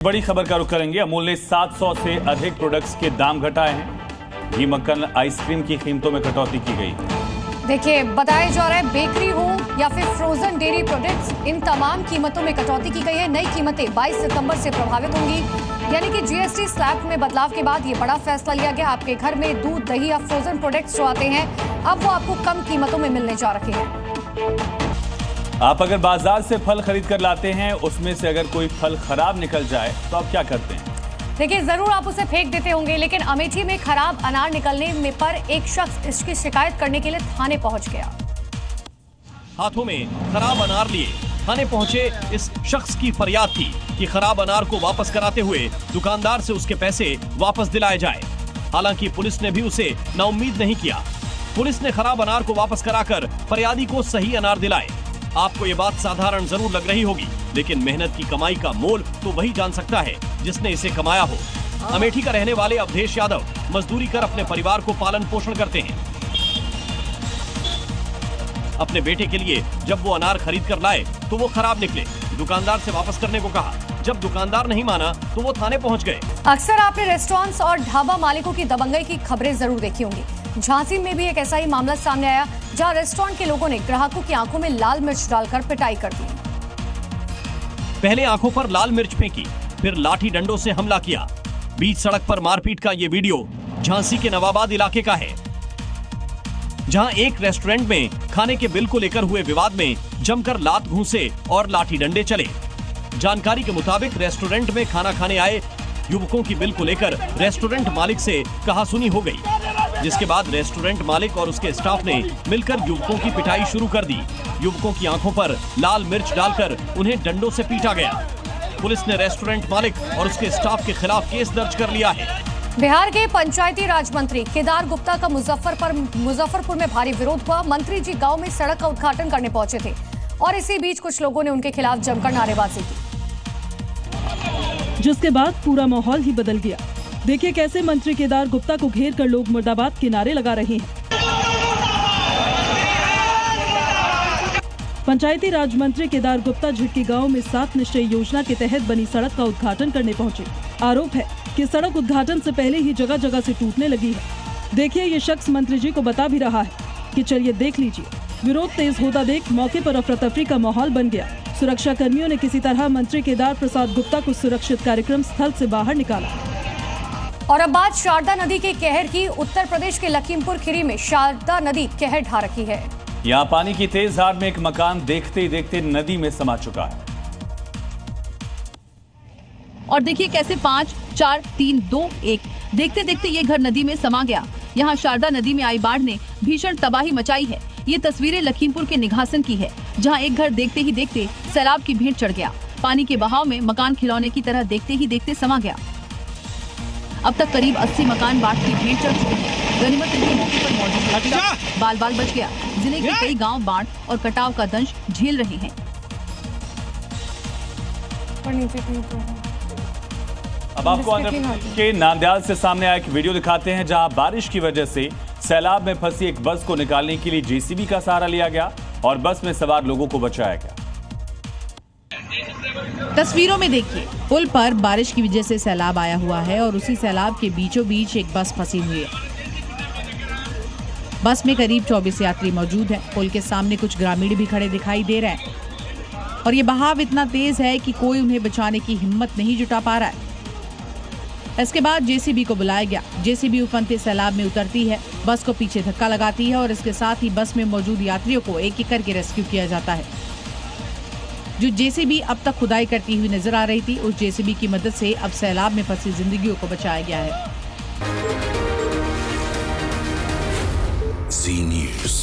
बड़ी खबर का रुख करेंगे। अमूल ने 700 से अधिक प्रोडक्ट्स के दाम घटाए हैं। घी, मक्खन, आइसक्रीम की कीमतों में कटौती की गई। देखिए, बताया जा रहा है बेकरी हो या फिर फ्रोजन डेयरी प्रोडक्ट्स, इन तमाम कीमतों में कटौती की गई है। नई कीमतें 22 सितंबर से प्रभावित होंगी। यानी कि जीएसटी स्लैब में बदलाव के बाद ये बड़ा फैसला लिया गया। आपके घर में दूध, दही या फ्रोजन प्रोडक्ट्स जो आते हैं, अब वो आपको कम कीमतों में मिलने जा रहे हैं। आप अगर बाजार से फल खरीद कर लाते हैं, उसमें से अगर कोई फल खराब निकल जाए तो आप क्या करते हैं? देखिए, जरूर आप उसे फेंक देते होंगे, लेकिन अमेठी में खराब अनार निकलने में पर एक शख्स इसकी शिकायत करने के लिए थाने पहुंच गया। हाथों में खराब अनार लिए थाने पहुंचे इस शख्स की फरियाद थी कि खराब अनार को वापस कराते हुए दुकानदार से उसके पैसे वापस दिलाए जाए। हालांकि पुलिस ने भी उसे नाउम्मीद नहीं किया। पुलिस ने खराब अनार को वापस कराकर फरियादी को सही अनार दिलाए। आपको ये बात साधारण जरूर लग रही होगी, लेकिन मेहनत की कमाई का मोल तो वही जान सकता है जिसने इसे कमाया हो। अमेठी का रहने वाले अवधेश यादव मजदूरी कर अपने परिवार को पालन पोषण करते हैं। अपने बेटे के लिए जब वो अनार खरीद कर लाए तो वो खराब निकले। दुकानदार से वापस करने को कहा। जब दुकानदार नहीं माना तो वो थाने पहुंच गए। अक्सर आपने रेस्टोरेंट्स और ढाबा मालिकों की दबंगई की खबरें जरूर देखी होंगी। झांसी में भी एक ऐसा ही मामला सामने आया, जहां रेस्टोरेंट के लोगों ने ग्राहकों की आंखों में लाल मिर्च डालकर पिटाई कर दी। पहले आंखों पर लाल मिर्च फेंकी, फिर लाठी डंडों से हमला किया। बीच सड़क पर मारपीट का ये वीडियो झांसी के नवाबाद इलाके का है, जहां एक रेस्टोरेंट में खाने के बिल को लेकर हुए विवाद में जमकर लात घूंसे और लाठी डंडे चले। जानकारी के मुताबिक रेस्टोरेंट में खाना खाने आए युवकों की बिल को लेकर रेस्टोरेंट मालिक से कहासुनी हो गई, जिसके बाद रेस्टोरेंट मालिक और उसके स्टाफ ने मिलकर युवकों की पिटाई शुरू कर दी। युवकों की आंखों पर लाल मिर्च डालकर उन्हें डंडों से पीटा गया। पुलिस ने रेस्टोरेंट मालिक और उसके स्टाफ के खिलाफ केस दर्ज कर लिया है। बिहार के पंचायती राज मंत्री केदार गुप्ता का मुजफ्फरपुर में भारी विरोध हुआ। मंत्री जी गांव में सड़क का उद्घाटन करने पहुंचे थे और इसी बीच कुछ लोगों ने उनके खिलाफ जमकर नारेबाजी की, जिसके बाद पूरा माहौल ही बदल गया। देखिए कैसे मंत्री केदार गुप्ता को घेर कर लोग मुर्दाबाद के नारे लगा रहे हैं। पंचायती राज मंत्री केदार गुप्ता झिटकी गांव में 7 निश्चय योजना के तहत बनी सड़क का उद्घाटन करने पहुंचे। आरोप है कि सड़क उद्घाटन से पहले ही जगह जगह से टूटने लगी है। देखिए, ये शख्स मंत्री जी को बता भी रहा है कि चलिए देख लीजिए। विरोध तेज होता देख मौके पर अफरा तफरी का माहौल बन गया। सुरक्षा कर्मियों ने किसी तरह मंत्री केदार प्रसाद गुप्ता को सुरक्षित कार्यक्रम स्थल से बाहर निकाला। और अब बात शारदा नदी के कहर की। उत्तर प्रदेश के लखीमपुर खीरी में शारदा नदी कहर ढा रखी है। यहाँ पानी की तेज धार में एक मकान देखते ही देखते नदी में समा चुका है। और देखिए कैसे 5, 4, 3, 2, 1 देखते देखते ये घर नदी में समा गया। यहाँ शारदा नदी में आई बाढ़ ने भीषण तबाही मचाई है। ये तस्वीरें लखीमपुर के निघासन की है, जहाँ एक घर देखते ही देखते सैलाब की भेंट चढ़ गया। पानी के बहाव में मकान खिलौने की तरह देखते ही देखते समा गया। अब तक करीब 80 मकान बाढ़ की भेंट चढ़ चुके हैं। गनीमत रही मौके पर मौजूद बाल बाल बच गया। जिले के कई गांव बाढ़ और कटाव का दंश झेल रहे हैं। अब आपको आंध्र प्रदेश के नांदयाल से सामने आया एक वीडियो दिखाते हैं, जहां बारिश की वजह से सैलाब में फंसी एक बस को निकालने के लिए जेसीबी का सहारा लिया गया और बस में सवार लोगों को बचाया गया। तस्वीरों में देखिए, पुल पर बारिश की वजह से सैलाब आया हुआ है और उसी सैलाब के बीचों बीच एक बस फंसी हुई है। बस में करीब 24 यात्री मौजूद हैं। पुल के सामने कुछ ग्रामीण भी खड़े दिखाई दे रहे हैं और ये बहाव इतना तेज है कि कोई उन्हें बचाने की हिम्मत नहीं जुटा पा रहा है। इसके बाद जेसीबी को बुलाया गया। जेसीबी उफनते सैलाब में उतरती है, बस को पीछे धक्का लगाती है और इसके साथ ही बस में मौजूद यात्रियों को एक एक करके रेस्क्यू किया जाता है। जो जेसीबी अब तक खुदाई करती हुई नजर आ रही थी, उस जेसीबी की मदद से अब सैलाब में फंसी जिंदगियों को बचाया गया है। Zee News।